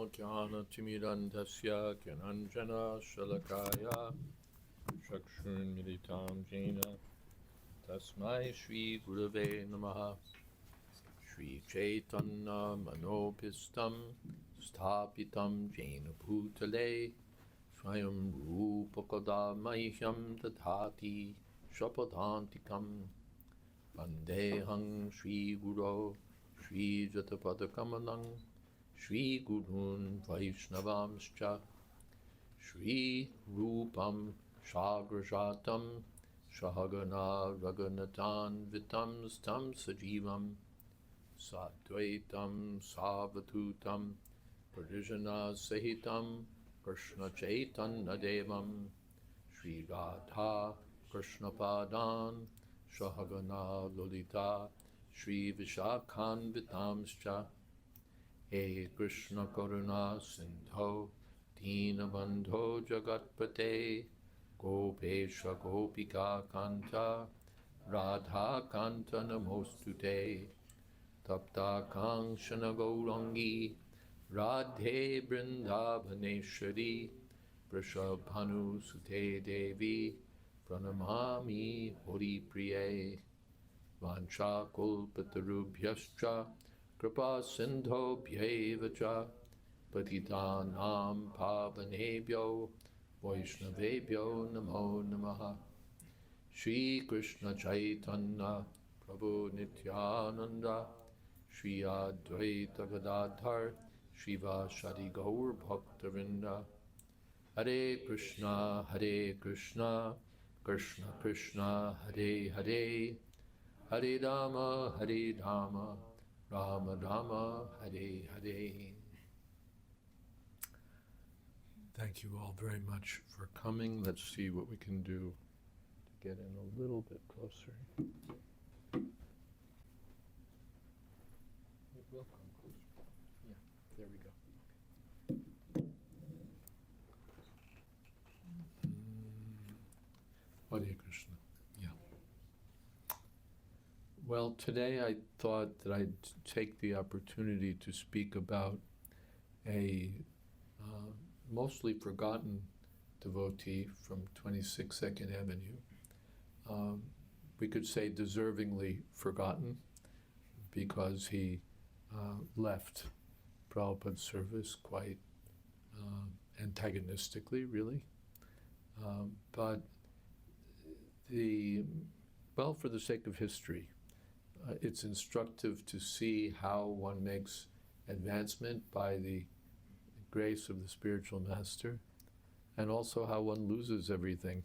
Jnanatimirandhasya Gyananjana Shalakaya Chakshurmilitam Jena Tasmai Shri Gurave Namaha Shri Chaitanya Manopistam Sthapitam Jena Bhutale Swayam Rupakada Mahyam Tadhati Shapadantikam Vandehang Shri Guru Shri Jatapadakamanang Shri Gurun Vaishnavamscha Shri Rupam Shagrajatam Shahagana Raganatan Vitam Stam Sajivam Sadvaitam Savatutam Parijana Sahitam Krishna Chaitanya Devam Shri Radha Krishna Padan Shahagana Lolita Shri Vishakhan Vitamscha He Krishna Karuna Sindho Dinabandho Jagatpate Gopesha Gopika Kanta Radha Kanta Namostute Tapta Kankshana Gaurangi Radhe Vrindavaneshwari Vrishabhanu Sute Devi Pranamami Hori Priye Vancha Kulpatarubhyascha Kripa Sindho Bhyevacha Patitanam Pavanebhyo Vaishnavebhyo Namo Namaha Shri Krishna Chaitanya Prabhu Nityananda Shri Advaita Gadadhar Shivasadi Gaur Bhaktavinda Hare Krishna Krishna Krishna Hare Hare Hare Rama Rama Rama Hare Hare. Thank you all very much for coming. Let's see what we can do to get in a little bit closer. It will come closer. Yeah, there we go. Hare Krishna. Yeah. Well, today I thought that I'd take the opportunity to speak about a mostly forgotten devotee from 26 Second Avenue. We could say deservingly forgotten because he left Prabhupada's service quite antagonistically, really. But for the sake of history, it's instructive to see how one makes advancement by the grace of the spiritual master, and also how one loses everything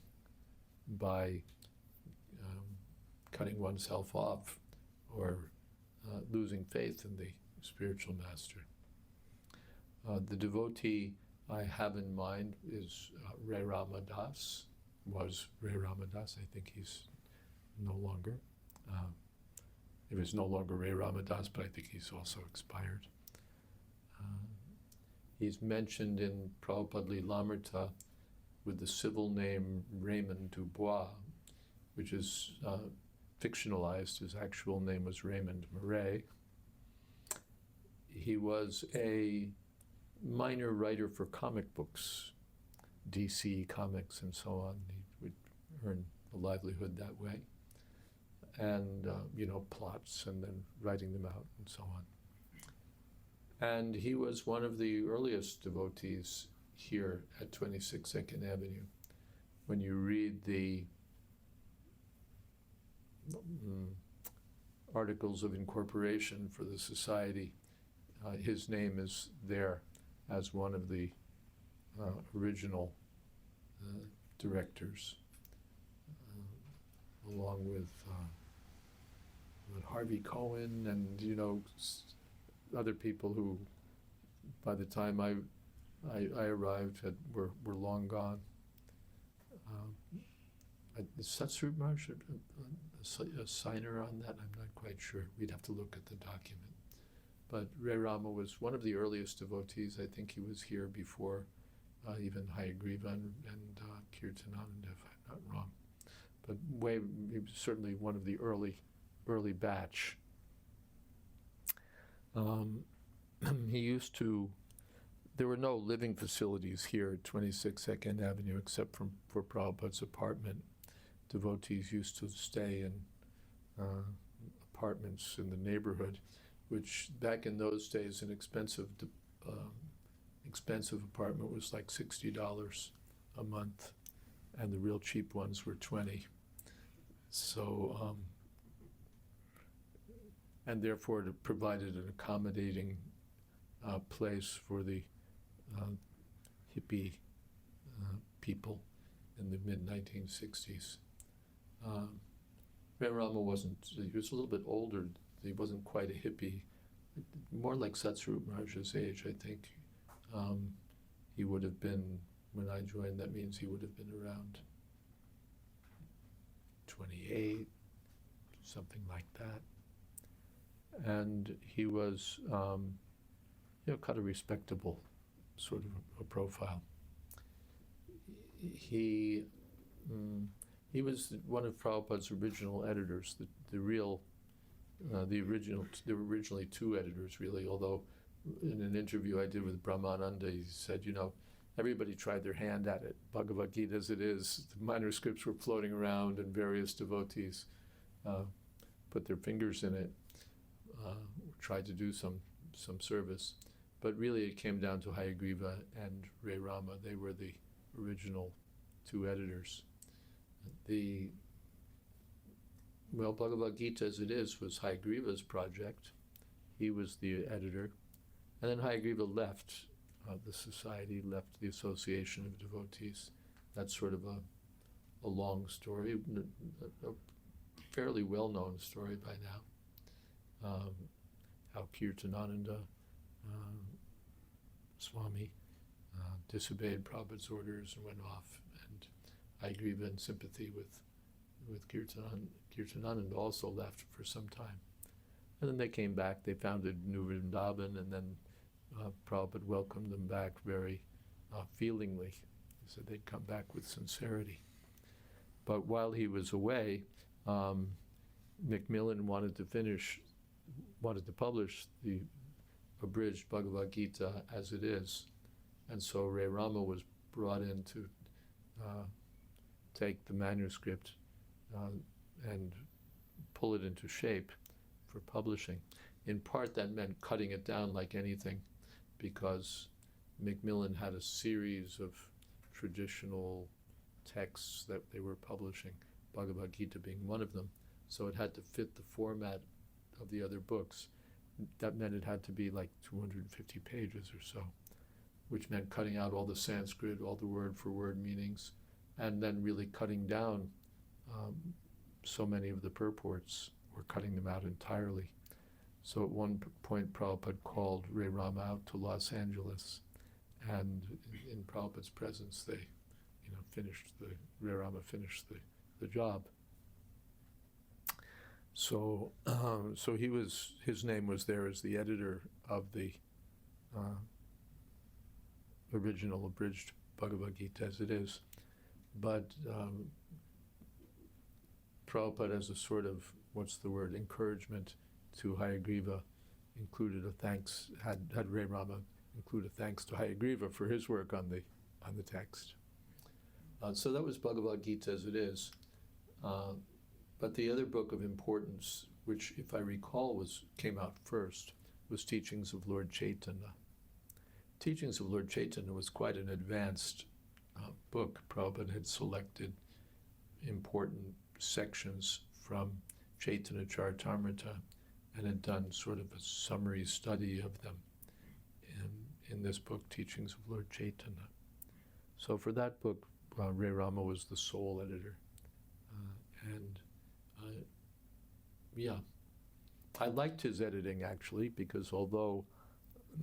by cutting oneself off or losing faith in the spiritual master. The devotee I have in mind is Ray Ramadas, was Ray Ramadas. I think he's no longer. He was no longer Ray Ramadas, but I think he's also expired. He's mentioned in Prabhupada Lilamrita with the civil name Raymond Dubois, which is fictionalized. His actual name was Raymond Murray. He was a minor writer for comic books, DC Comics and so on. He would earn a livelihood that way. And, plots and then writing them out and so on. And he was one of the earliest devotees here at 26 Second Avenue. When you read the articles of incorporation for the society, his name is there as one of the original directors, along with Harvey Cohen and other people who, by the time I arrived, were long gone. Is Satsrup Marsh a signer on that? I'm not quite sure. We'd have to look at the document. But Ray Rama was one of the earliest devotees. I think he was here before even Hayagriva and Kirtanananda, if I'm not wrong. But he was certainly one of the early batch. He used to there were no living facilities here at 26 Second Avenue except for Prabhupada's apartment. Devotees used to stay in apartments in the neighborhood, which back in those days, an expensive apartment was like $60 a month, and the real cheap ones were $20. So, and therefore it provided an accommodating place for the hippie people in the mid-1960s. Rama wasn't, he was a little bit older, he wasn't quite a hippie, more like Satsvarup Maharaj's age, I think. He would have been, when I joined, that means he would have been around 28, something like that. And he was, kind of respectable sort of a profile. He was one of Prabhupada's original editors. There were originally two editors, really, although in an interview I did with Brahmananda, he said, everybody tried their hand at it. Bhagavad Gita as it is, the manuscripts were floating around and various devotees put their fingers in it, tried to do some service. But really it came down to Hayagriva and Ray Rama. They were the original two editors. Bhagavad Gita as it is was Hayagriva's project. He was the editor. And then Hayagriva left the society, left the Association of Devotees. That's sort of a long story, a fairly well-known story by now. How Kirtanananda Swami disobeyed Prabhupada's orders and went off, and Hayagriva, in sympathy with Kirtanananda, also left for some time. And then they came back, they founded New Vrindavan, and then Prabhupada welcomed them back very feelingly. He said they'd come back with sincerity. But while he was away, Macmillan wanted to publish the abridged Bhagavad Gita as it is. And so Ray Rama was brought in to take the manuscript and pull it into shape for publishing. In part, that meant cutting it down like anything, because Macmillan had a series of traditional texts that they were publishing, Bhagavad Gita being one of them. So it had to fit the format of the other books. That meant it had to be like 250 pages or so, which meant cutting out all the Sanskrit, all the word-for-word meanings, and then really cutting down so many of the purports, or cutting them out entirely. So at one point, Prabhupada called Ray Rama out to Los Angeles, and in Prabhupada's presence, they, Ray Rama finished the job. So, his name was there as the editor of the original abridged Bhagavad Gita as it is. But Prabhupada, as a sort of, encouragement to Hayagriva, included a thanks, had Ray Rama include a thanks to Hayagriva for his work on the text. So that was Bhagavad Gita as it is. But the other book of importance, which, if I recall, came out first, was Teachings of Lord Chaitanya. Teachings of Lord Chaitanya was quite an advanced book. Prabhupada had selected important sections from Chaitanya Charitamrita and had done sort of a summary study of them in this book, Teachings of Lord Chaitanya. So for that book, Ray Rama was the sole editor. I liked his editing, actually, because although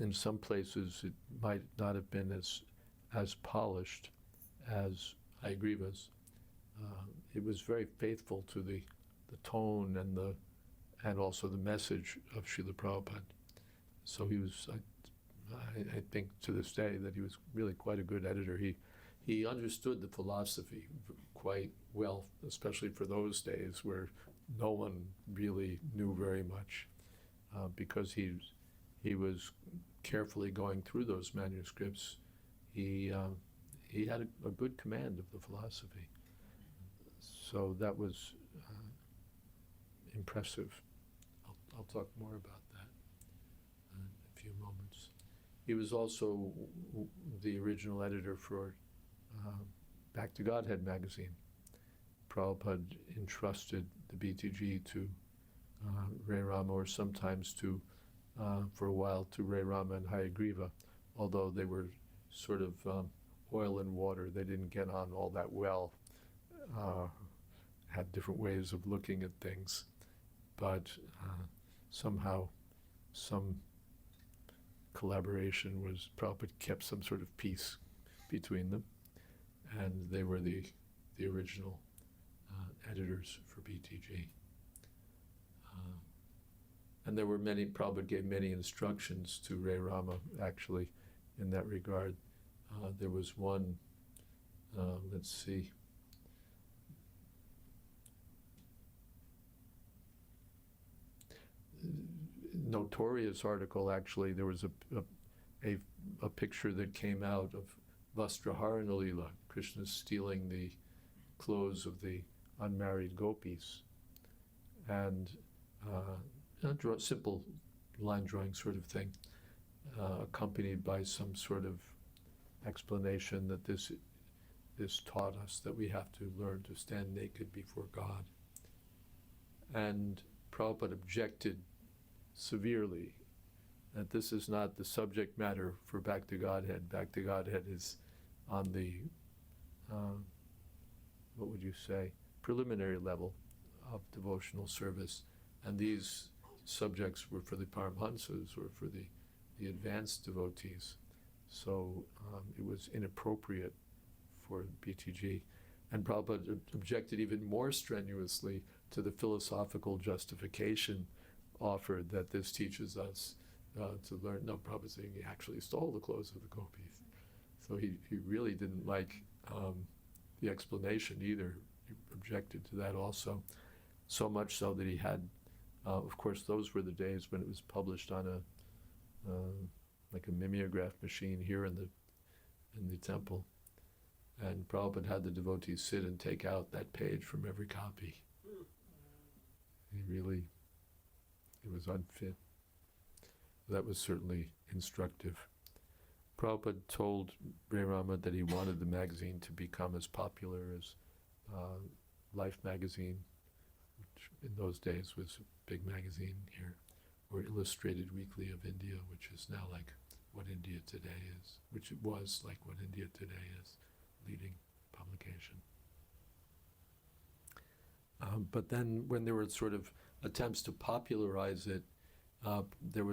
in some places it might not have been as polished as Hayagriva's, it was very faithful to the tone and also the message of Srila Prabhupada. So he was, I think to this day, that he was really quite a good editor. He understood the philosophy quite well, especially for those days where no one really knew very much, because he he was carefully going through those manuscripts. He had a good command of the philosophy. So that was impressive. I'll talk more about that in a few moments. He was also the original editor for Back to Godhead magazine. Prabhupada entrusted the BTG to Ray Rama, or sometimes to, for a while, to Ray Rama and Hayagriva, although they were sort of oil and water. They didn't get on all that well, had different ways of looking at things, but somehow some collaboration was, Prabhupada kept some sort of peace between them, and they were the original editors for BTG. And there were many, Prabhupada gave many instructions to Ray Rama, actually, in that regard. There was one, let's see, notorious article, actually. There was a picture that came out of Vastraharana Leela, Krishna stealing the clothes of the unmarried gopis, and simple line drawing sort of thing, accompanied by some sort of explanation that this taught us that we have to learn to stand naked before God. And Prabhupada objected severely that this is not the subject matter for Back to Godhead. Back to Godhead is on the, what would you say, preliminary level of devotional service. And these subjects were for the Paramhansas, or for the advanced devotees. So it was inappropriate for BTG. And Prabhupada objected even more strenuously to the philosophical justification offered that this teaches us to learn. No, Prabhupada saying he actually stole the clothes of the gopis. So he really didn't like the explanation either. He objected to that also. So much so that he had, of course, those were the days when it was published on like a mimeograph machine here in the temple. And Prabhupada had the devotees sit and take out that page from every copy. It was unfit. That was certainly instructive. Prabhupada told Ray Rama that he wanted the magazine to become as popular as Life magazine, which in those days was a big magazine here, or Illustrated Weekly of India, which is now like What India Today is, which it was like What India Today is, leading publication. But then when there were sort of attempts to popularize it, there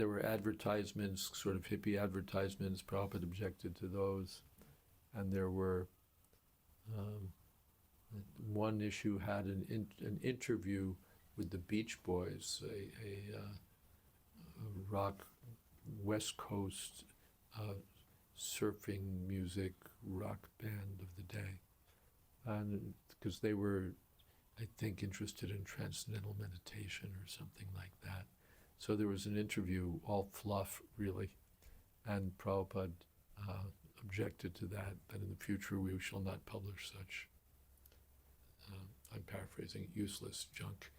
were advertisements, sort of hippie advertisements. Prabhupada objected to those. And there were, one issue had an interview with the Beach Boys, a rock, West Coast surfing music rock band of the day. And because they were, I think, interested in transcendental meditation or something like that. So there was an interview, all fluff, really, and Prabhupada objected to that in the future we shall not publish such, I'm paraphrasing, useless junk.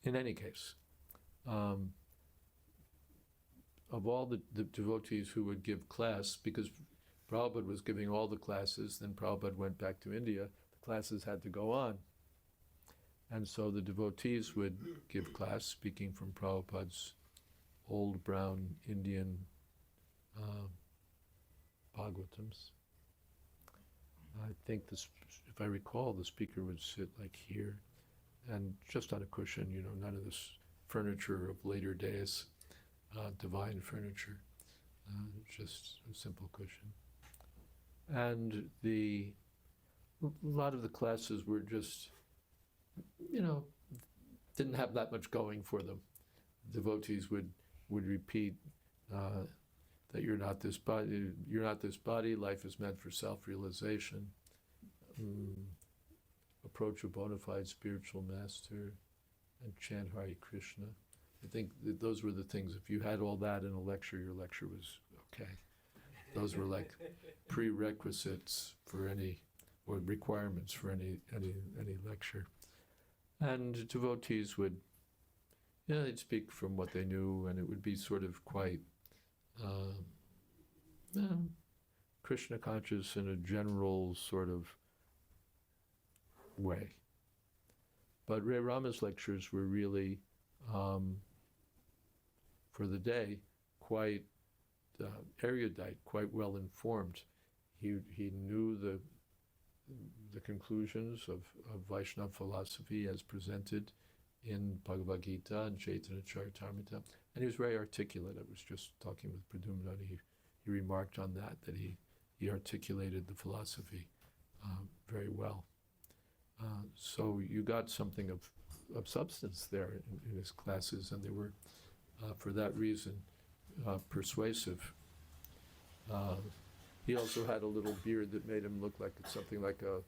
In any case, of all the devotees who would give class, because Prabhupada was giving all the classes, then Prabhupada went back to India, the classes had to go on. And so the devotees would give class, speaking from Prabhupada's old brown Indian Bhagavatams. I think, if I recall, the speaker would sit like here, and just on a cushion, none of this furniture of later days, divine furniture, just a simple cushion. And a lot of the classes were just, didn't have that much going for them. Devotees would repeat that you're not this body, life is meant for self-realization. approach a bona fide spiritual master, and chant Hare Krishna. I think that those were the things. If you had all that in a lecture, your lecture was okay. Those were like prerequisites for any, or requirements for any lecture. And devotees would, they'd speak from what they knew, and it would be sort of quite Krishna conscious in a general sort of way. But Ray Rama's lectures were really, for the day, quite erudite, quite well informed. He knew the conclusions of Vaishnava philosophy as presented in Bhagavad Gita and Chaitanya Charitamrita, and he was very articulate. I was just talking with Pradyumna, he remarked on that he articulated the philosophy very well. So you got something of substance there in his classes, and they were, for that reason, persuasive. He also had a little beard that made him look like something like a,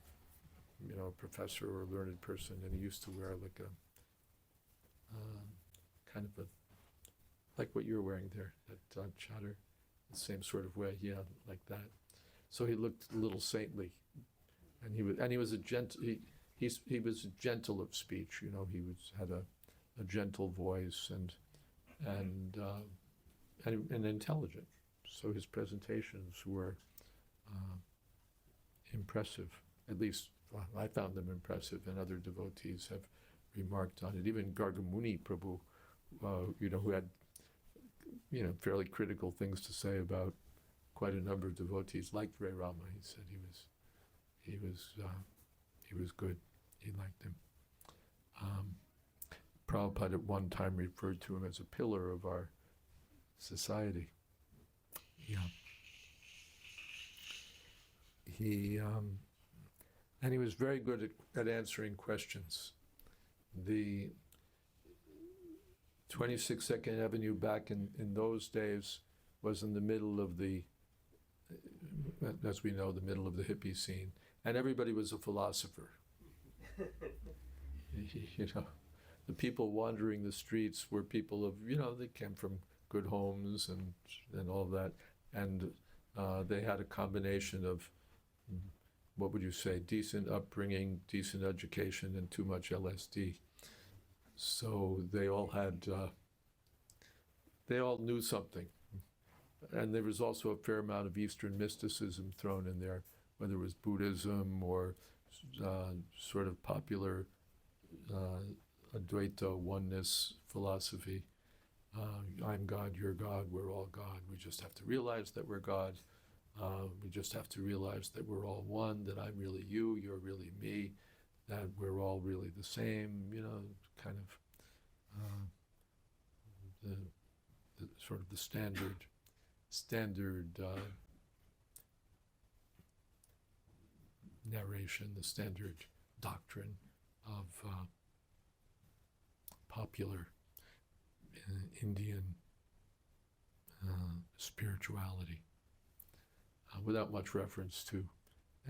professor or a learned person, and he used to wear like a kind of a, like what you're wearing there, that chatter, the same sort of way, like that. So he looked a little saintly, and he was a gentle. He was gentle of speech, he had a gentle voice and intelligent. So his presentations were impressive. At least I found them impressive, and other devotees have remarked on it. Even Gargamuni Prabhu, who had fairly critical things to say about quite a number of devotees, liked Ray Rama. He said he was good. He liked him. Prabhupada at one time referred to him as a pillar of our society. And he was very good at answering questions. The 26th 2nd Avenue back in those days was in the middle of the, as we know, the middle of the hippie scene, and everybody was a philosopher. The people wandering the streets were people of, they came from good homes and all that, and they had a combination of, what would you say, decent upbringing, decent education, and too much LSD. So they all had, they all knew something. And there was also a fair amount of Eastern mysticism thrown in there, whether it was Buddhism or sort of popular Advaita oneness philosophy. I'm God, you're God, we're all God. We just have to realize that we're God. We just have to realize that we're all one, that I'm really you, you're really me, that we're all really the same, kind of the sort of the standard narration, the standard doctrine of popular Indian spirituality, without much reference to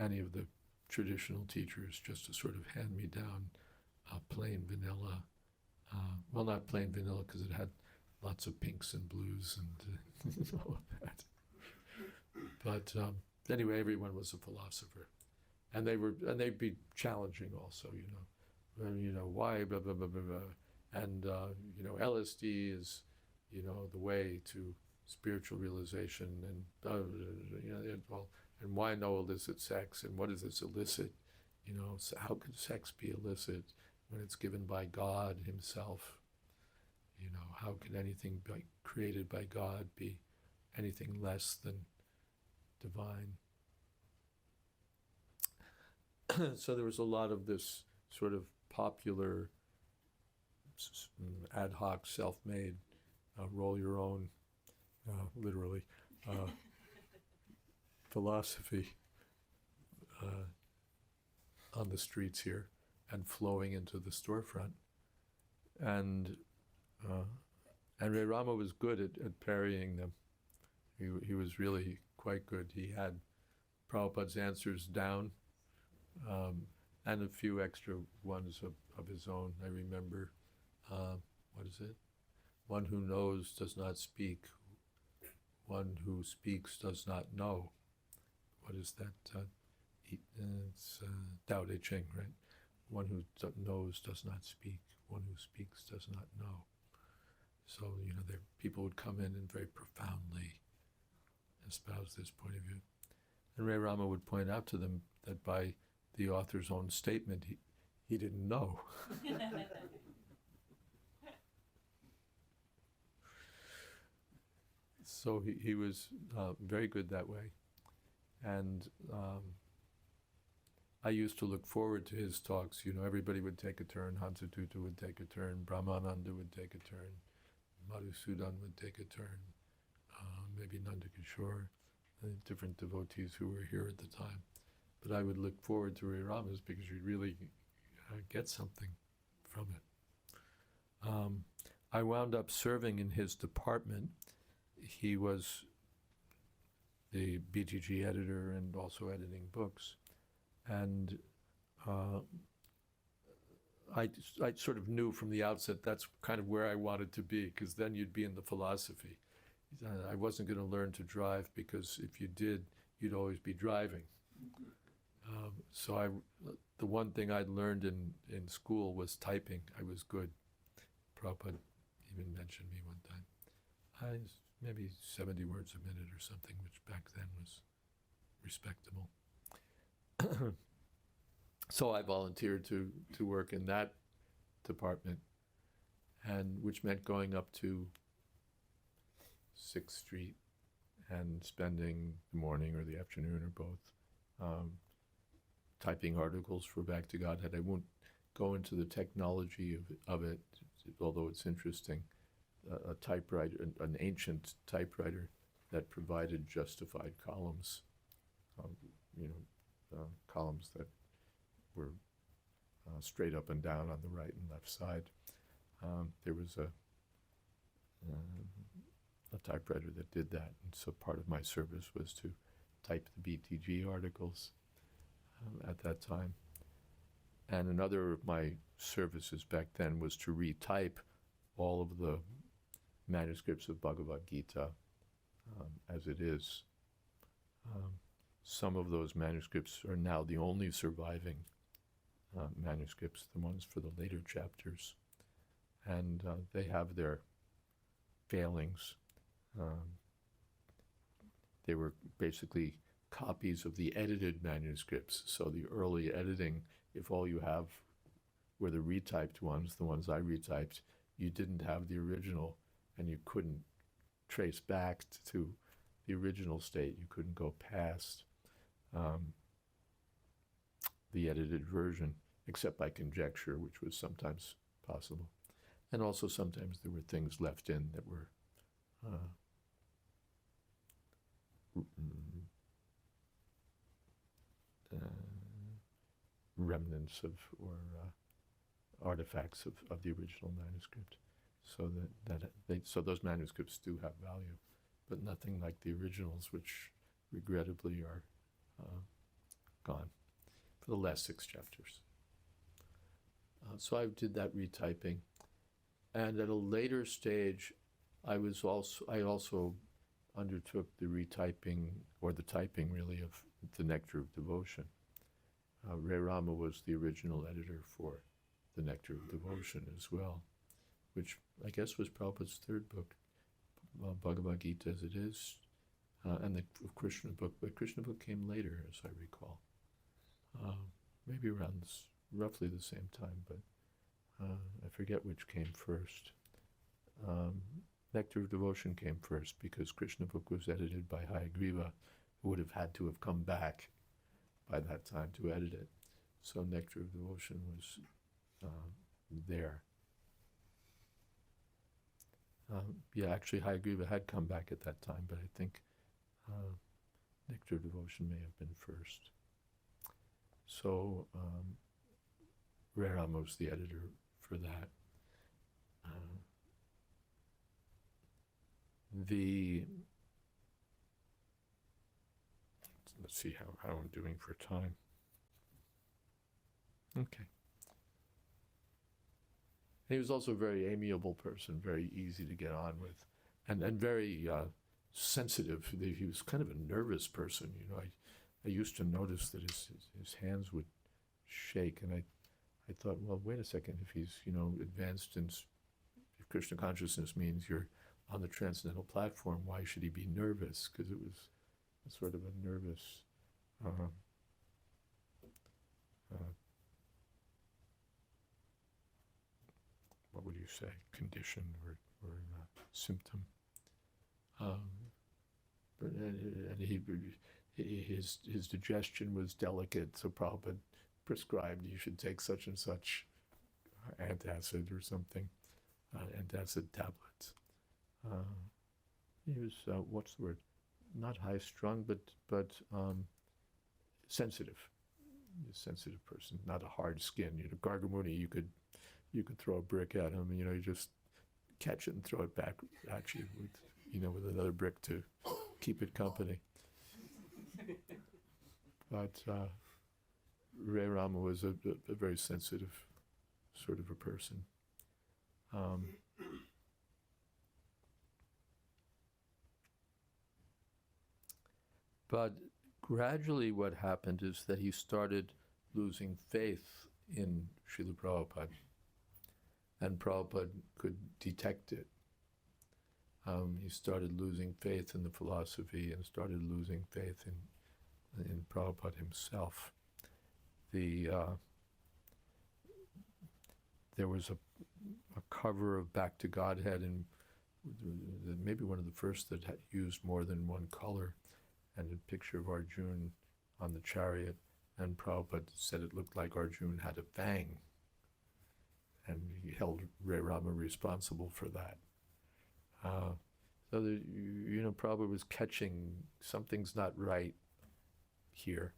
any of the traditional teachers, just a sort of hand-me-down, plain vanilla. Well, not plain vanilla, because it had lots of pinks and blues and all of that. But anyway, everyone was a philosopher, and they'd be challenging also. Why blah blah blah blah blah, and LSD is, the way to spiritual realization, and and why no illicit sex, and what is this illicit? So how could sex be illicit when it's given by God Himself? How can anything created by God be anything less than divine? So there was a lot of this sort of popular, ad hoc, self-made, roll your own, literally, philosophy on the streets here and flowing into the storefront. And Ray Rama was good at parrying them. He was really quite good. He had Prabhupada's answers down and a few extra ones of his own. I remember, what is it? One who knows does not speak. One who speaks does not know. What is that? It's Tao Te Ching, right? One who knows does not speak. One who speaks does not know. So, people would come in and very profoundly espouse this point of view. And Ray Rama would point out to them that by the author's own statement, he didn't know. So he was very good that way. And I used to look forward to his talks. Everybody would take a turn. Hansatutu would take a turn. Brahmananda would take a turn. Madhusudan would take a turn. Maybe Nandakishore, different devotees who were here at the time. But I would look forward to Ray Rama's because you'd really get something from it. I wound up serving in his department. He was the BTG editor and also editing books. And I sort of knew from the outset that's kind of where I wanted to be, because then you'd be in the philosophy. I wasn't going to learn to drive, because if you did, you'd always be driving. So the one thing I'd learned in school was typing. I was good. Prabhupada even mentioned me one time. Maybe 70 words a minute or something, which back then was respectable. So I volunteered to work in that department, and which meant going up to 6th Street and spending the morning or the afternoon or both typing articles for Back to Godhead. I won't go into the technology of it, although it's interesting. A typewriter, an ancient typewriter that provided justified columns, columns that were straight up and down on the right and left side. There was a typewriter that did that, and so part of my service was to type the BTG articles at that time. And another of my services back then was to retype all of the manuscripts of Bhagavad Gita as it is. Some of those manuscripts are now the only surviving manuscripts, the ones for the later chapters. And they have their failings. They were basically copies of the edited manuscripts. So the early editing, if all you have were the retyped ones, the ones I retyped, you didn't have the original, and you couldn't trace back to the original state. You couldn't go past the edited version, except by conjecture, which was sometimes possible. And also sometimes there were things left in that were remnants of or artifacts of the original manuscript. So those manuscripts do have value, but nothing like the originals, which regrettably are gone for the last 6 chapters. So I did that retyping, and at a later stage, I also undertook the retyping, or the typing really, of the Nectar of Devotion. Ray Rama was the original editor for the Nectar of Devotion as well, which I guess was Prabhupada's 3rd book, Bhagavad Gita as it is, and the Krishna book. But Krishna book came later, as I recall, maybe around roughly the same time, but I forget which came first. Nectar of Devotion came first because Krishna book was edited by Hayagriva, who would have had to have come back by that time to edit it. So Nectar of Devotion was there. Actually Hayagriva had come back at that time, but I think Nectar of Devotion may have been first. So Ray Rama was the editor for that. Let's see how I'm doing for time. Okay. He was also a very amiable person, very easy to get on with, and very sensitive. He was kind of a nervous person. You know, I used to notice that his hands would shake, and I thought, well, wait a second. If he's, you know, advanced in, if Krishna consciousness means you're on the transcendental platform, why should he be nervous? Because it was sort of a nervous. What would you say, condition or symptom? But his digestion was delicate, so Prabhupada prescribed you should take such and such antacid or something, antacid tablets. He was what's the word? Not high strung, but sensitive. A sensitive person, not a hard skin. You know, Gargamuni, you could throw a brick at him, and you know, you just catch it and throw it back at you with, you know, with another brick to keep it company. But Ray Rama was a very sensitive sort of a person. But gradually what happened is that he started losing faith in Srila Prabhupada, and Prabhupada could detect it. He started losing faith in the philosophy and started losing faith in Prabhupada himself. There was a cover of Back to Godhead, and maybe one of the first that had used more than one color, and a picture of Arjuna on the chariot, and Prabhupada said it looked like Arjuna had a fang, and he held Ray Rama responsible for that. So you know, Prabhupada was catching something's not right here.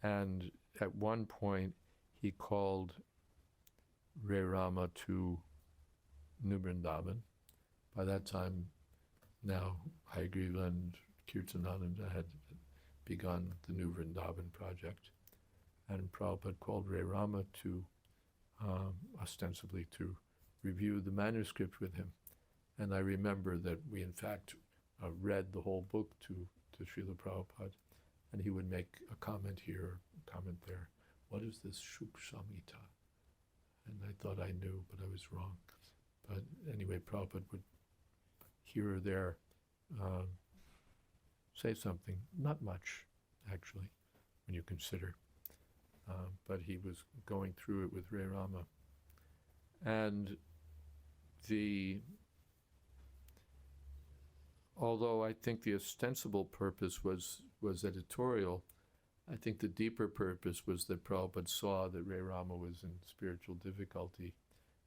And at one point, he called Ray Rama to New Vrindavan. By that time, now Hayagriva and Kirtanananda had begun the New Vrindavan project. And Prabhupada called Ray Rama to, ostensibly to review the manuscript with him. And I remember that we in fact read the whole book to Srila Prabhupada, and he would make a comment here, a comment there. What is this Shuk Samhita? And I thought I knew, but I was wrong. But anyway, Prabhupada would here or there say something, not much actually, when you consider. But he was going through it with Ray Rama. And although I think the ostensible purpose was editorial, I think the deeper purpose was that Prabhupada saw that Ray Rama was in spiritual difficulty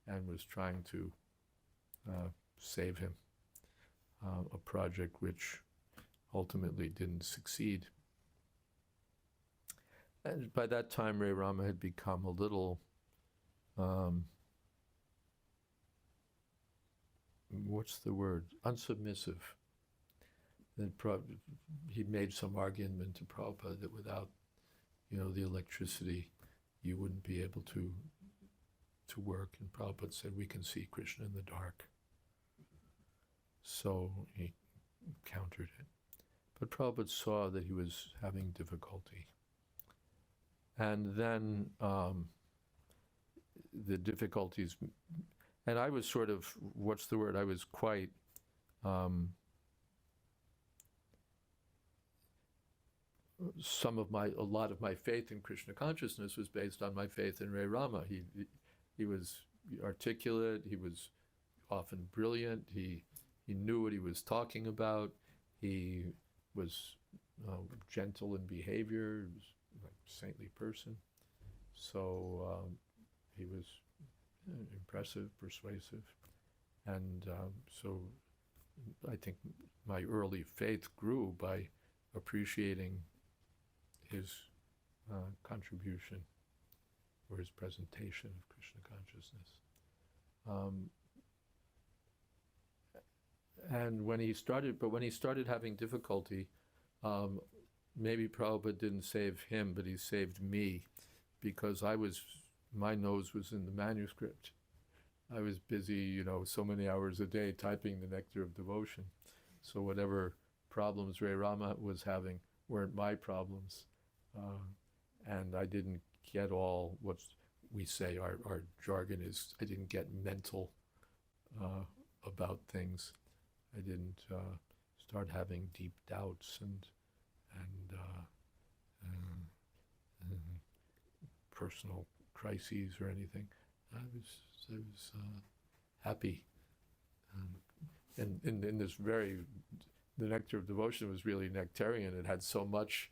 and was trying to save him, a project which ultimately didn't succeed. And by that time, Ray Rama had become a little, what's the word? Unsubmissive. Then he made some argument to Prabhupada that without, you know, the electricity, you wouldn't be able to work. And Prabhupada said, we can see Krishna in the dark. So he countered it. But Prabhupada saw that he was having difficulty. And then the difficulties, and I was sort of, what's the word? I was quite, a lot of my faith in Krishna consciousness was based on my faith in Ray Rama. He was articulate, he was often brilliant, he knew what he was talking about, he was gentle in behavior, he was like a saintly person. So he was impressive, persuasive, and so I think my early faith grew by appreciating his contribution or his presentation of Krishna consciousness. And when he started having difficulty, maybe Prabhupada didn't save him, but he saved me, because my nose was in the manuscript. I was busy, so many hours a day typing the Nectar of Devotion. So whatever problems Ray Rama was having weren't my problems. And I didn't get all what we say, our jargon is, I didn't get mental about things. I didn't start having deep doubts and personal crises or anything. I was happy. And in this the Nectar of Devotion was really nectarian. It had so much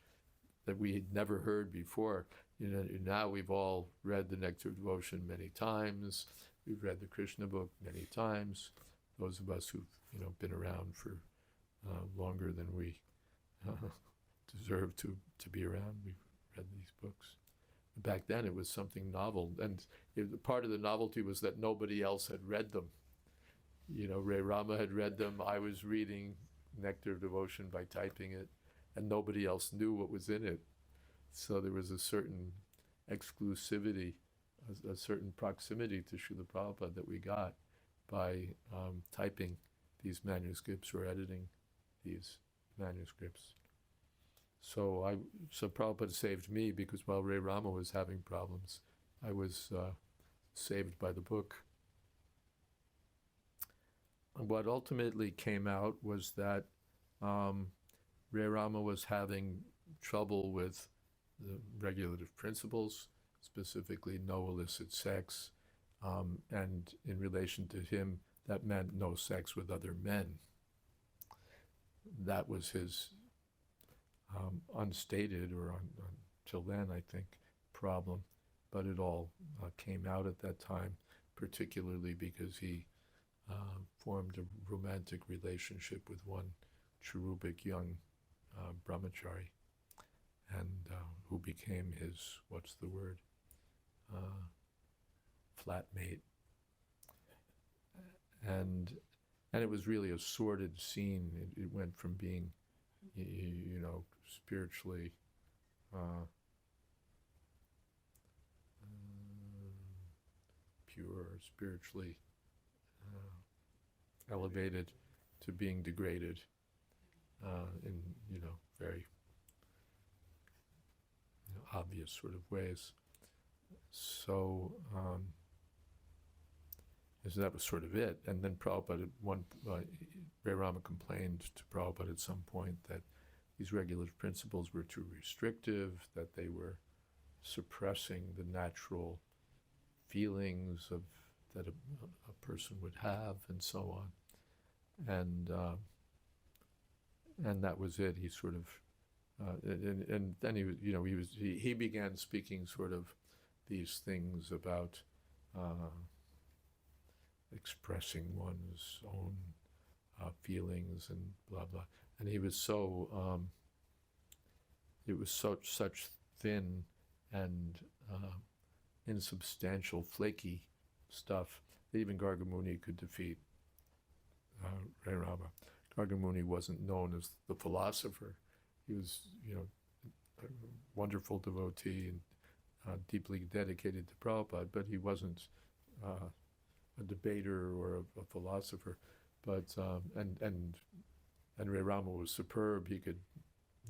that we had never heard before. Now we've all read the Nectar of Devotion many times. We've read the Krishna book many times. Those of us who've been around for longer than we deserve to be around, we've read these books. Back then it was something novel, and part of the novelty was that nobody else had read them. Ray Rama had read them. I was reading Nectar of Devotion by typing it, and nobody else knew what was in it. So there was a certain exclusivity, a certain proximity to Srila Prabhupada that we got by typing these manuscripts or editing these manuscripts. So Prabhupada saved me, because while Ray Rama was having problems, I was saved by the book. And what ultimately came out was that Ray Rama was having trouble with the regulative principles, specifically no illicit sex, and in relation to him, that meant no sex with other men. That was his unstated, or until then, I think, problem. But it all came out at that time, particularly because he formed a romantic relationship with one cherubic young brahmachari, and who became his, flatmate. And it was really a sordid scene. It went from being, spiritually pure, spiritually elevated, to being degraded in very obvious sort of ways. So that was sort of it. And then Prabhupada, Ray Rama complained to Prabhupada at some point that these regulative principles were too restrictive, that they were suppressing the natural feelings that a person would have, and so on. And that was it. He sort of, and then he began speaking sort of these things about expressing one's own feelings and blah blah. And he was so it was such thin and insubstantial, flaky stuff that even Gargamuni could defeat Ray Rama. Gargamuni wasn't known as the philosopher. He was, a wonderful devotee and deeply dedicated to Prabhupada, but he wasn't a debater or a philosopher. But and Ray Rama was superb. He could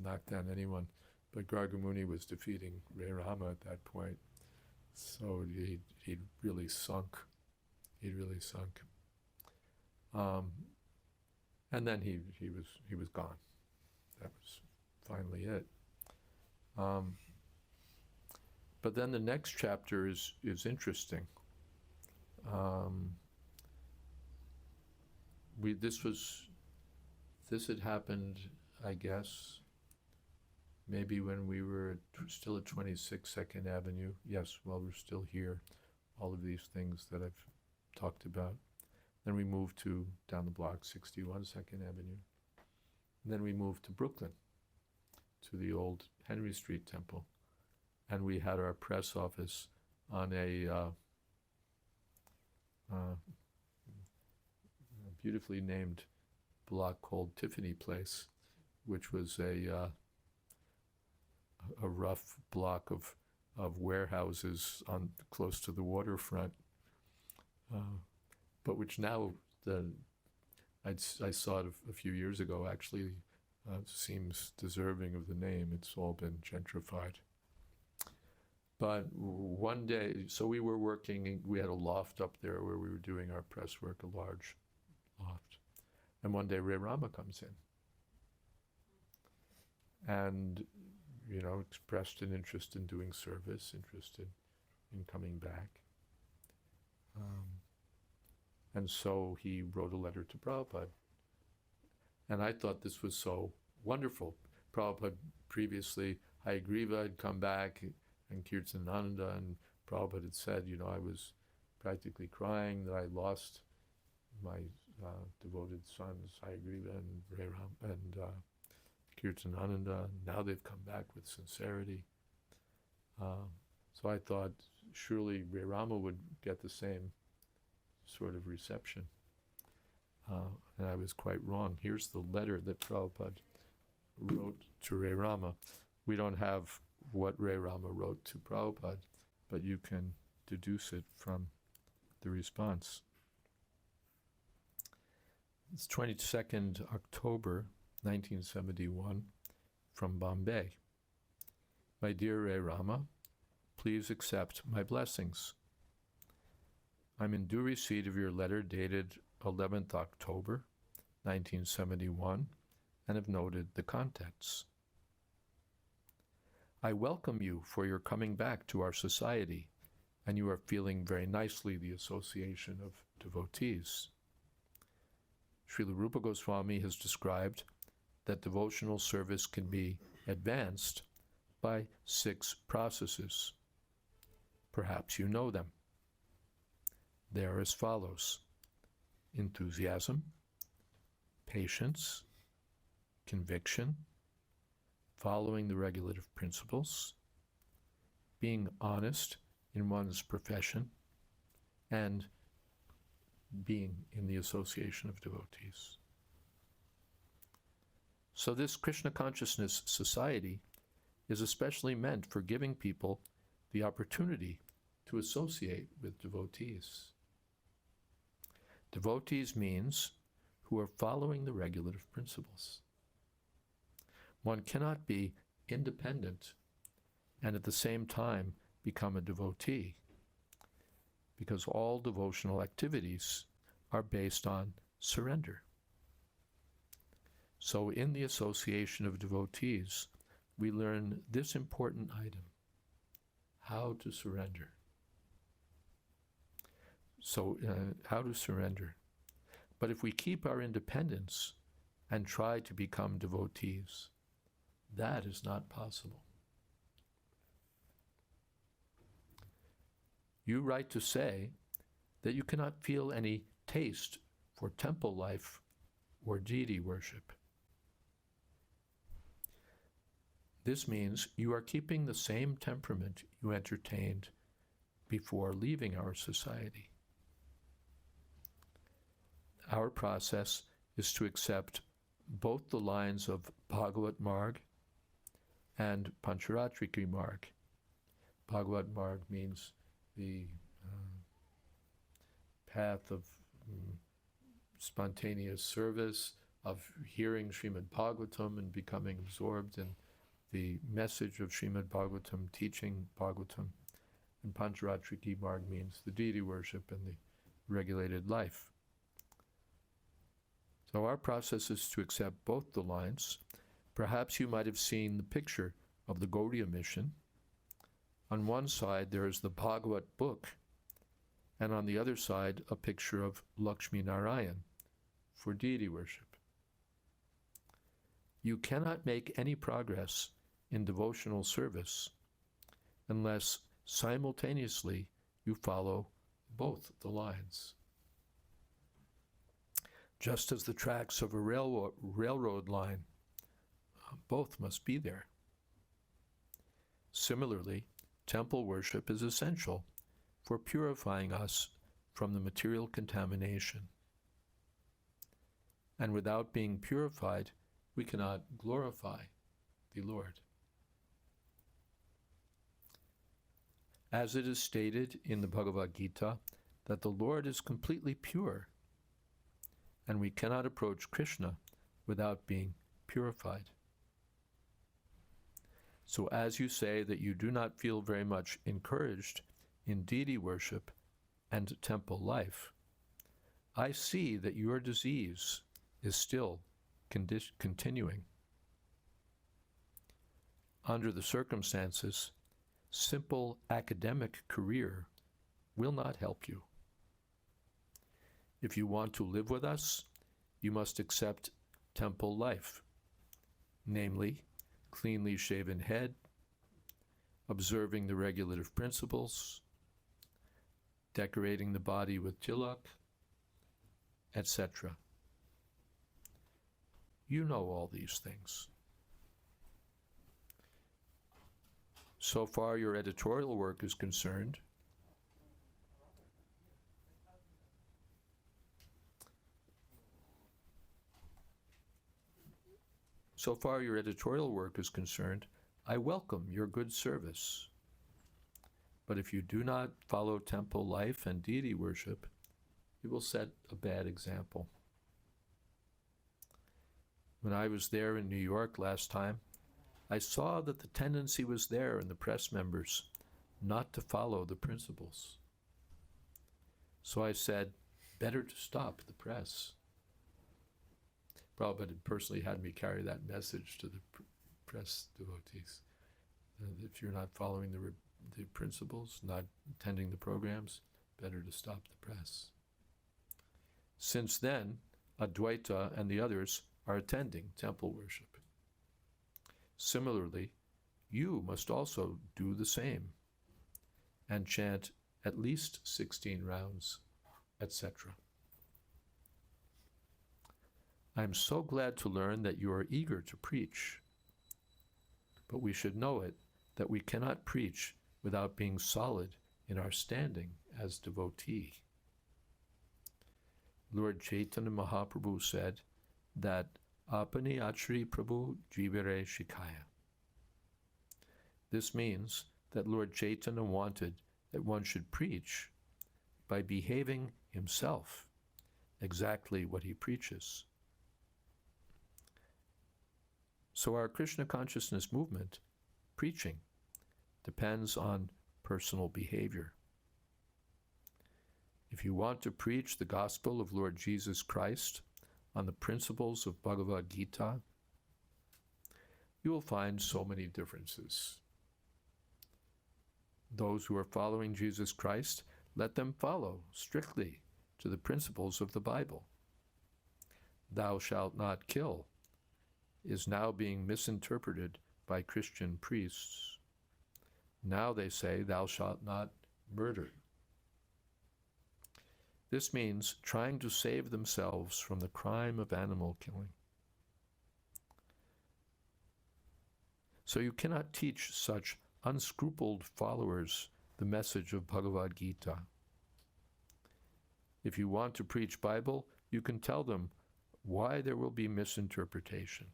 knock down anyone. But Gargamuni was defeating Ray Rama at that point. So he'd really sunk. He'd really sunk. And then he was gone. That was finally it. But then the next chapter is interesting. This had happened, I guess, maybe when we were still at 26 2nd Avenue. Yes, while we're still here, all of these things that I've talked about. Then we moved to down the block, 61 2nd Avenue. And then we moved to Brooklyn, to the old Henry Street Temple. And we had our press office on a beautifully named block called Tiffany Place, which was a rough block of of warehouses on close to the waterfront, but which now I saw it a few years ago, actually seems deserving of the name. It's all been gentrified. But one day, so we were working, we had a loft up there where we were doing our press work, a large loft. And one day Ray Rama comes in and, expressed an interest in doing service, interested in coming back. And so he wrote a letter to Prabhupada. And I thought this was so wonderful. Prabhupada previously, Hayagriva had come back, and Kirtanananda, and Prabhupada had said, I was practically crying that I lost my devoted sons, Hayagriva and Ram and Kirtanananda. Now they've come back with sincerity. So I thought surely Ray Rama would get the same sort of reception. And I was quite wrong. Here's the letter that Prabhupada wrote to Ray Rama. We don't have what Ray Rama wrote to Prabhupada, but you can deduce it from the response. It's 22nd October 1971 from Bombay. My dear Ray Rama, please accept my blessings. I'm in due receipt of your letter dated 11th October 1971 and have noted the contents. I welcome you for your coming back to our society, and you are feeling very nicely the association of devotees. Srila Rupa Goswami has described that devotional service can be advanced by 6 processes. Perhaps you know them. They are as follows: enthusiasm, patience, conviction, following the regulative principles, being honest in one's profession, and being in the association of devotees. So this Krishna Consciousness Society is especially meant for giving people the opportunity to associate with devotees. Devotees means who are following the regulative principles. One cannot be independent and at the same time become a devotee, because all devotional activities are based on surrender. So in the association of devotees, we learn this important item: how to surrender. So how to surrender. But if we keep our independence and try to become devotees, that is not possible. You write to say that you cannot feel any taste for temple life or deity worship. This means you are keeping the same temperament you entertained before leaving our society. Our process is to accept both the lines of Bhagavat Marg and Pancharatriki Marg. Bhagavat Marg means the path of spontaneous service, of hearing Srimad Bhagavatam and becoming absorbed in the message of Srimad Bhagavatam, teaching Bhagavatam. And Pancharatriki Marg means the deity worship and the regulated life. So our process is to accept both the lines. Perhaps you might have seen the picture of the Gaudiya mission. On one side there is the Bhagavat book, and on the other side a picture of Lakshmi Narayan for deity worship. You cannot make any progress in devotional service unless simultaneously you follow both the lines. Just as the tracks of a railroad line, both must be there. Similarly, temple worship is essential for purifying us from the material contamination. And without being purified, we cannot glorify the Lord. As it is stated in the Bhagavad Gita, that the Lord is completely pure, and we cannot approach Krishna without being purified. So as you say that you do not feel very much encouraged in deity worship and temple life, I see that your disease is still continuing. Under the circumstances, simple academic career will not help you. If you want to live with us, you must accept temple life, namely, cleanly shaven head, observing the regulative principles, decorating the body with tilak, etc. You know all these things. So far your editorial work is concerned, I welcome your good service. But if you do not follow temple life and deity worship, you will set a bad example. When I was there in New York last time, I saw that the tendency was there in the press members not to follow the principles. So I said, better to stop the press. Prabhupada personally had me carry that message to the press devotees. If you're not following the principles, not attending the programs, better to stop the press. Since then, Advaita and the others are attending temple worship. Similarly, you must also do the same and chant at least 16 rounds, etc. I am so glad to learn that you are eager to preach, but we should know it that we cannot preach without being solid in our standing as devotee. Lord Chaitanya Mahaprabhu said that Apani Achri Prabhu Jivere Shikaya. This means that Lord Chaitanya wanted that one should preach by behaving himself exactly what he preaches. So our Krishna consciousness movement, preaching, depends on personal behavior. If you want to preach the gospel of Lord Jesus Christ on the principles of Bhagavad Gita, you will find so many differences. Those who are following Jesus Christ, let them follow strictly to the principles of the Bible. Thou shalt not kill is now being misinterpreted by Christian priests. Now they say, thou shalt not murder. This means trying to save themselves from the crime of animal killing. So you cannot teach such unscrupuled followers the message of Bhagavad Gita. If you want to preach Bible, you can tell them why there will be misinterpretation.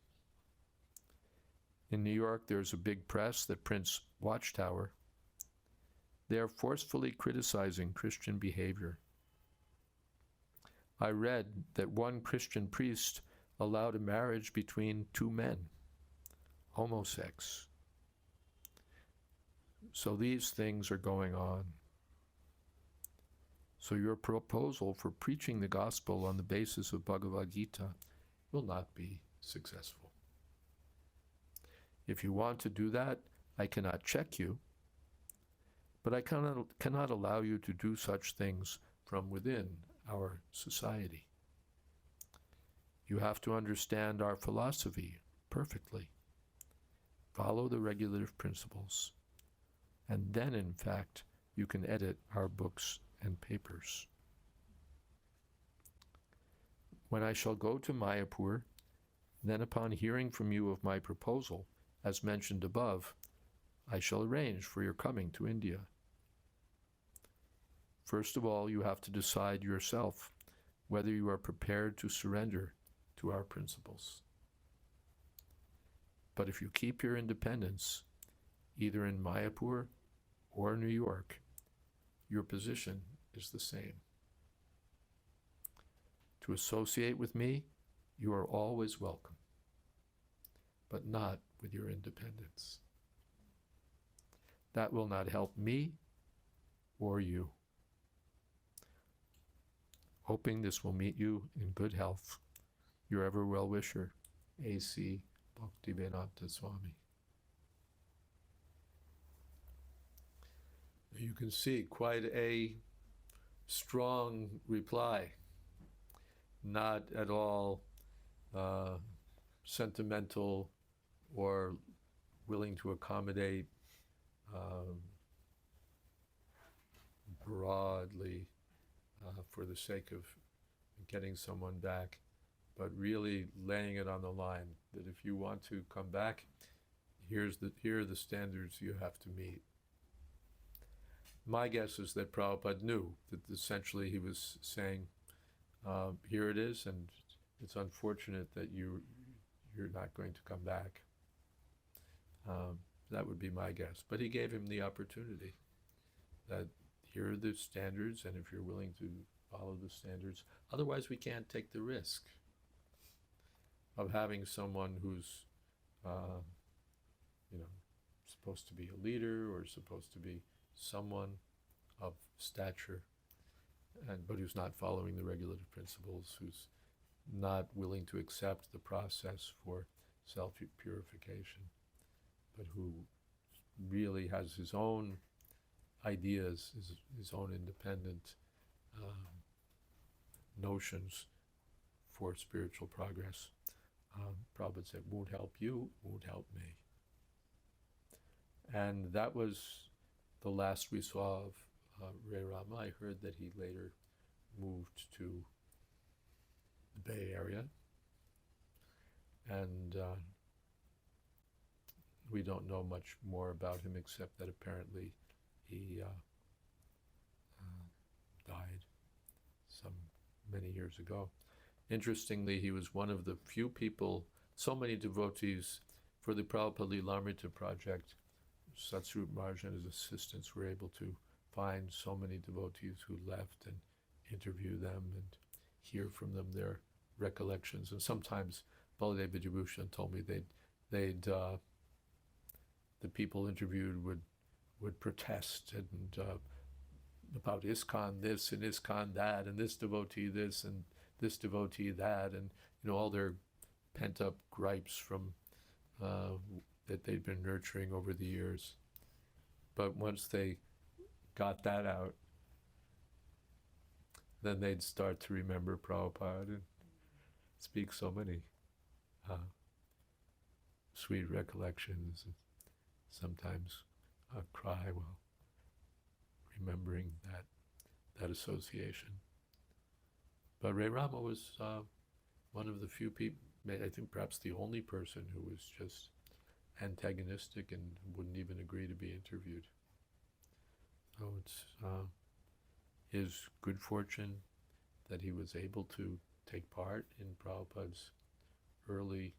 In New York, there's a big press that prints Watchtower. They are forcefully criticizing Christian behavior. I read that one Christian priest allowed a marriage between two men, homosex. So these things are going on. So your proposal for preaching the gospel on the basis of Bhagavad Gita will not be successful. If you want to do that, I cannot check you, but I cannot allow you to do such things from within our society. You have to understand our philosophy perfectly, follow the regulative principles, and then, in fact, you can edit our books and papers. When I shall go to Mayapur, then upon hearing from you of my proposal, as mentioned above, I shall arrange for your coming to India. First of all, you have to decide yourself whether you are prepared to surrender to our principles. But if you keep your independence, either in Mayapur or New York, your position is the same. To associate with me, you are always welcome, but not with your independence. That will not help me or you. Hoping this will meet you in good health, your ever well-wisher, A.C. Jayadvaita Swami. You can see quite a strong reply, not at all sentimental or willing to accommodate broadly for the sake of getting someone back, but really laying it on the line that if you want to come back, here are the standards you have to meet. My guess is that Prabhupada knew that essentially he was saying, here it is, and it's unfortunate that you're not going to come back. That would be my guess. But he gave him the opportunity that here are the standards, and if you're willing to follow the standards, otherwise we can't take the risk of having someone who's, supposed to be a leader or supposed to be someone of stature, but who's not following the regulative principles, who's not willing to accept the process for self-purification, but who really has his own ideas, his own independent notions for spiritual progress. Prabhupada said, won't help you, won't help me. And that was the last we saw of Ray Rama. I heard that he later moved to the Bay Area, and we don't know much more about him except that apparently he died many years ago. Interestingly, he was one of the few people, so many devotees for the Prabhupada Lilamrita project. Satsrup Maharaj and his assistants were able to find so many devotees who left and interview them and hear from them their recollections. And sometimes Baladev Vidyabhushan told me the people interviewed would protest and about ISKCON this and ISKCON that, and this devotee this and this devotee that, and all their pent-up gripes from that they'd been nurturing over the years. But once they got that out, then they'd start to remember Prabhupada and speak so many sweet recollections, and sometimes cry while remembering that association. But Ray Rama was one of the few people, I think perhaps the only person who was just antagonistic and wouldn't even agree to be interviewed. So it's his good fortune that he was able to take part in Prabhupada's early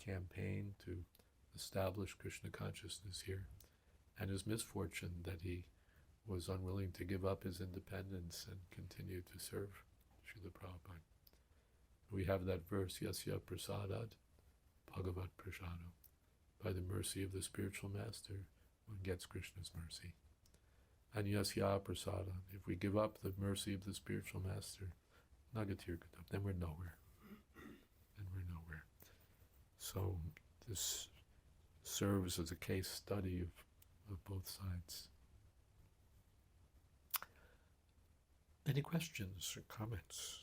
campaign to establish Krishna consciousness here, and his misfortune that he was unwilling to give up his independence and continue to serve Srila Prabhupada. We have that verse, Yasya Prasadat Bhagavat Prasado. By the mercy of the spiritual master, one gets Krishna's mercy. And Yasya Prasada, if we give up the mercy of the spiritual master, Nagatir Gadab, then we're nowhere. So this serves as a case study of both sides. Any questions or comments?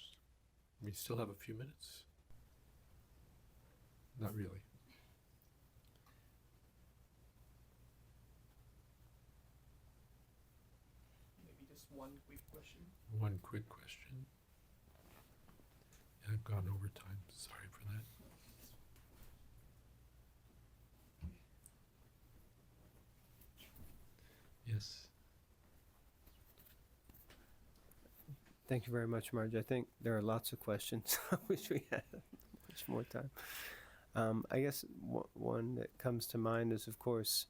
We still have a few minutes. Not really. Maybe just one quick question. One quick question. I've gone over time. Sorry for that. Yes. Thank you very much, Marge. I think there are lots of questions. I wish we had much more time. I guess one that comes to mind is, of course,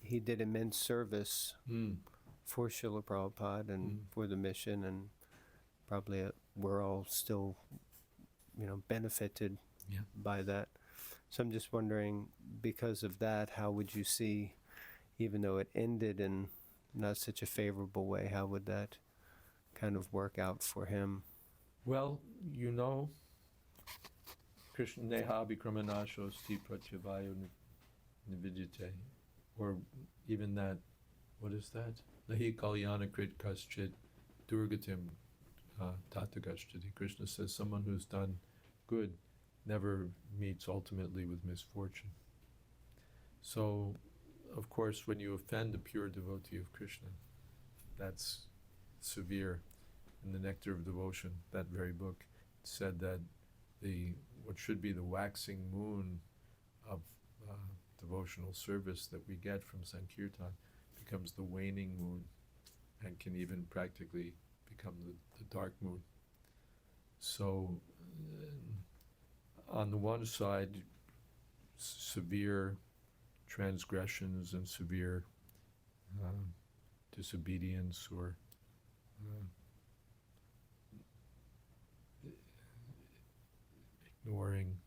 he did immense service Mm. for Srila Prabhupada and for the mission, and probably we're all still, benefited Yeah. by that. So I'm just wondering, because of that, how would you see, even though it ended in not such a favorable way, how would that kind of work out for him? Well, Krishna neha vikramanasho sti pratyavayo nividyate, or even that, what is that? Nahi kalyana krit kaschit durgatim tatagashchati. Krishna says someone who's done good never meets ultimately with misfortune. So, of course, when you offend a pure devotee of Krishna, that's severe. In the Nectar of Devotion, that very book, it said that what should be the waxing moon of devotional service that we get from Sankirtan becomes the waning moon, and can even practically become the dark moon. So, on the one side, severe transgressions and severe disobedience or ignoring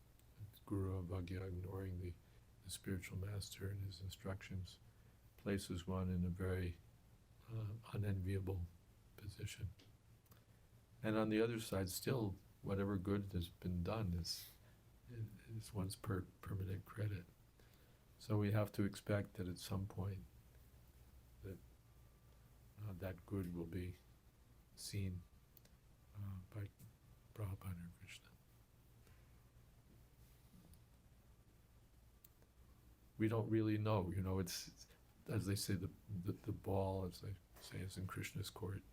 Guru Avagya, ignoring the spiritual master and his instructions, places one in a very unenviable position. And on the other side, still, whatever good has been done is one's permanent credit. So we have to expect that at some point that that good will be seen by Prabhupada or Krishna. We don't really know, it's as they say, the ball, as they say, is in Krishna's court.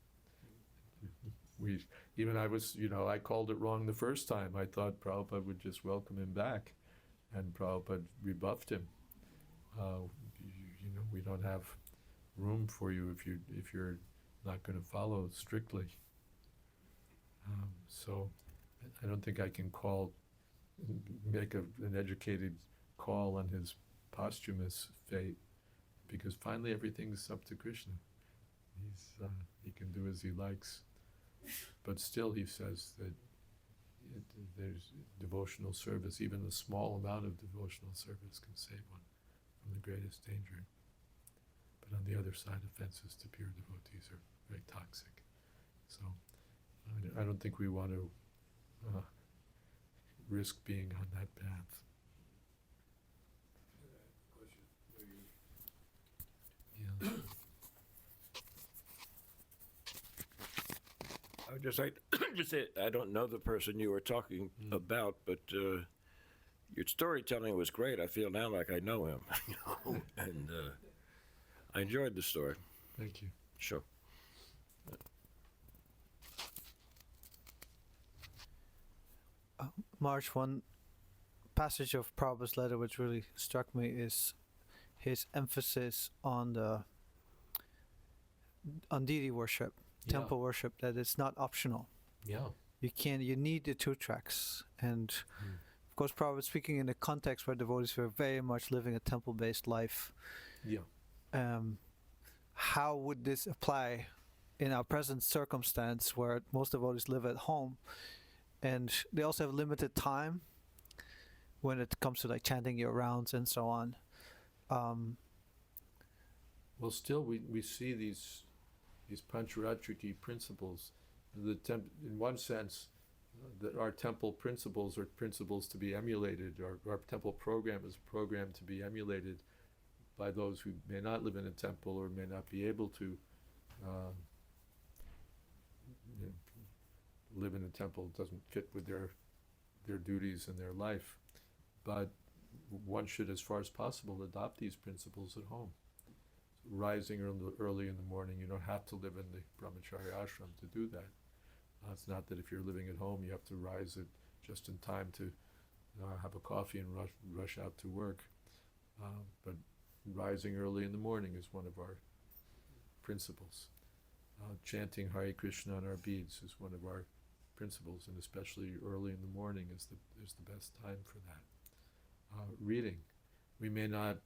I called it wrong the first time. I thought Prabhupada would just welcome him back, and Prabhupada rebuffed him. We don't have room for you if you're not going to follow strictly. So I don't think I can make an educated call on his posthumous fate, because finally everything's up to Krishna. He can do as he likes. But still, he says that there's devotional service, even a small amount of devotional service can save one from the greatest danger. But on the other side, offenses to pure devotees are very toxic. So I don't think we want to risk being on that path. Yeah. I would just like to say, I don't know the person you were talking about, but your storytelling was great. I feel now like I know him, and I enjoyed the story. Thank you. Sure. March, one passage of Prabhupada's letter which really struck me is his emphasis on deity worship, temple worship, that it's not optional. Yeah. You need the 2 tracks. And of course, Prabhupada speaking in a context where devotees were very much living a temple-based life. Yeah. How would this apply in our present circumstance where most devotees live at home and they also have limited time when it comes to like chanting your rounds and so on? Well, still, we see these Pancharatriki principles. In one sense, that our temple principles are principles to be emulated. Our temple program is a program to be emulated by those who may not live in a temple or may not be able to live in a temple. It doesn't fit with their duties and their life. But one should, as far as possible, adopt these principles at home. Rising early in the morning, you don't have to live in the brahmacharya ashram to do that. It's not that if you're living at home, you have to rise just in time to have a coffee and rush out to work. But rising early in the morning is one of our principles. Chanting Hare Krishna on our beads is one of our principles, and especially early in the morning is the best time for that. Reading. We may not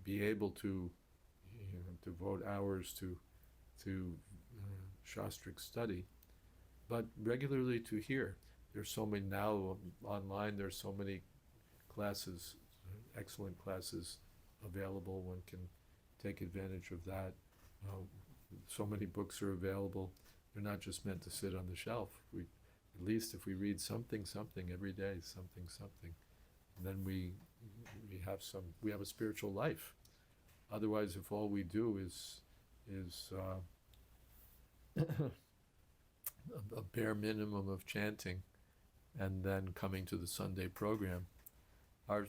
be able to devote hours to Shastric study, but regularly to hear. There's so many now online. There's so many classes, excellent classes available. One can take advantage of that. So many books are available. They're not just meant to sit on the shelf. At least if we read something every day, something, and then we have a spiritual life. Otherwise, if all we do is a bare minimum of chanting, and then coming to the Sunday program, our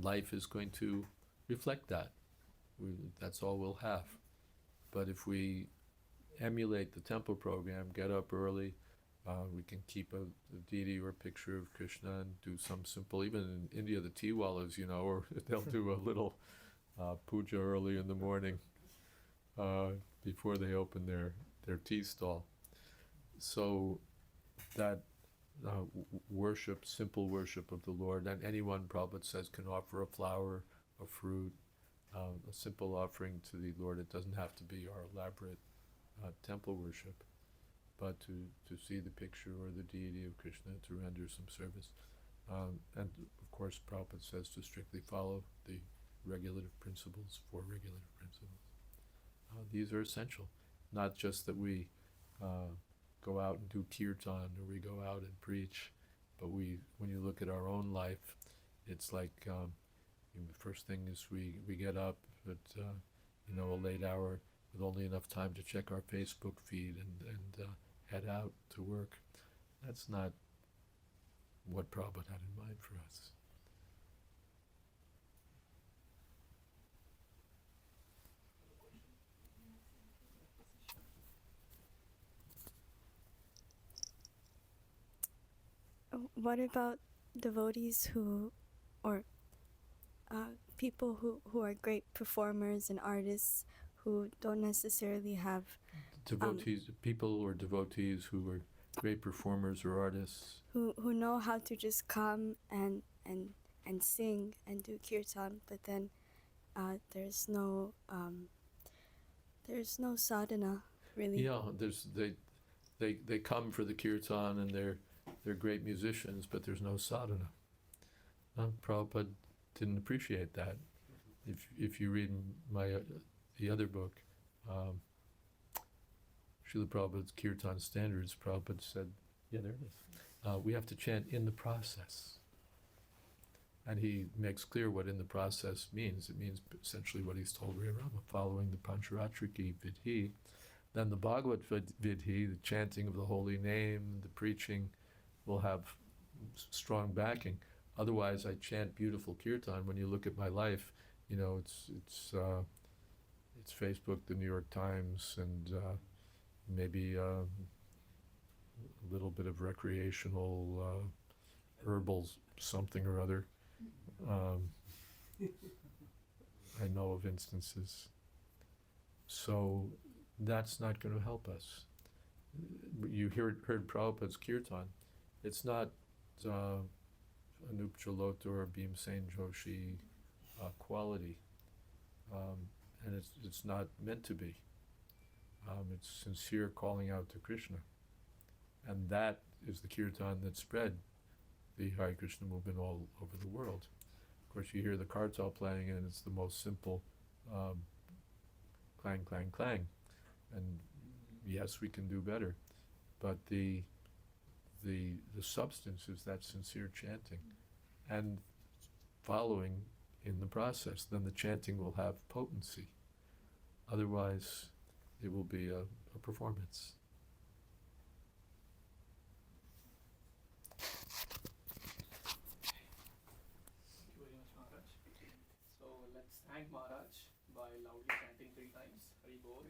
life is going to reflect that. That's all we'll have. But if we emulate the temple program, get up early, we can keep a deity or a picture of Krishna and do some simple, even in India, the tea wallas, or they'll do a little puja early in the morning before they open their tea stall. So that worship, simple worship of the Lord, and anyone, Prabhupada says, can offer a flower, a fruit, a simple offering to the Lord. It doesn't have to be our elaborate temple worship, but to see the picture or the deity of Krishna, to render some service. And of course, Prabhupada says to strictly follow the regulative principles, 4 regulative principles. These are essential. Not just that we go out and do kirtan or we go out and preach, but when you look at our own life, it's like the first thing is we get up at a late hour with only enough time to check our Facebook feed and head out to work. That's not what Prabhupada had in mind for us. What about devotees or people who are great performers and artists who don't necessarily have People or devotees who are great performers or artists who know how to just come and sing and do kirtan, but then there's no sadhana really. Yeah, they come for the kirtan and they're great musicians, but there's no sadhana. Prabhupada didn't appreciate that. If you read the other book, Srila Prabhupada's Kirtan Standards, Prabhupada said, yeah, there it is. We have to chant in the process. And he makes clear what in the process means. It means essentially what he's told Ray Rama, following the Pancharatriki Vidhi. Then the Bhagavad Vidhi, the chanting of the holy name, the preaching, will have strong backing. Otherwise, I chant beautiful kirtan. When you look at my life, it's Facebook, the New York Times, and maybe a little bit of recreational herbal something or other. I know of instances. So that's not going to help us. You heard Prabhupada's kirtan. It's not Anup Jalota or Bhimsen Joshi quality, and it's not meant to be. It's sincere calling out to Krishna, and that is the kirtan that spread the Hare Krishna movement all over the world. Of course, you hear the kartal playing, and it's the most simple clang, clang, clang. And yes, we can do better, but the substance is that sincere chanting and following in the process. Then the chanting will have potency. Otherwise, it will be a performance. Thank you very much, Maharaj. So let's thank Maharaj by loudly chanting 3 times. Hari Bol.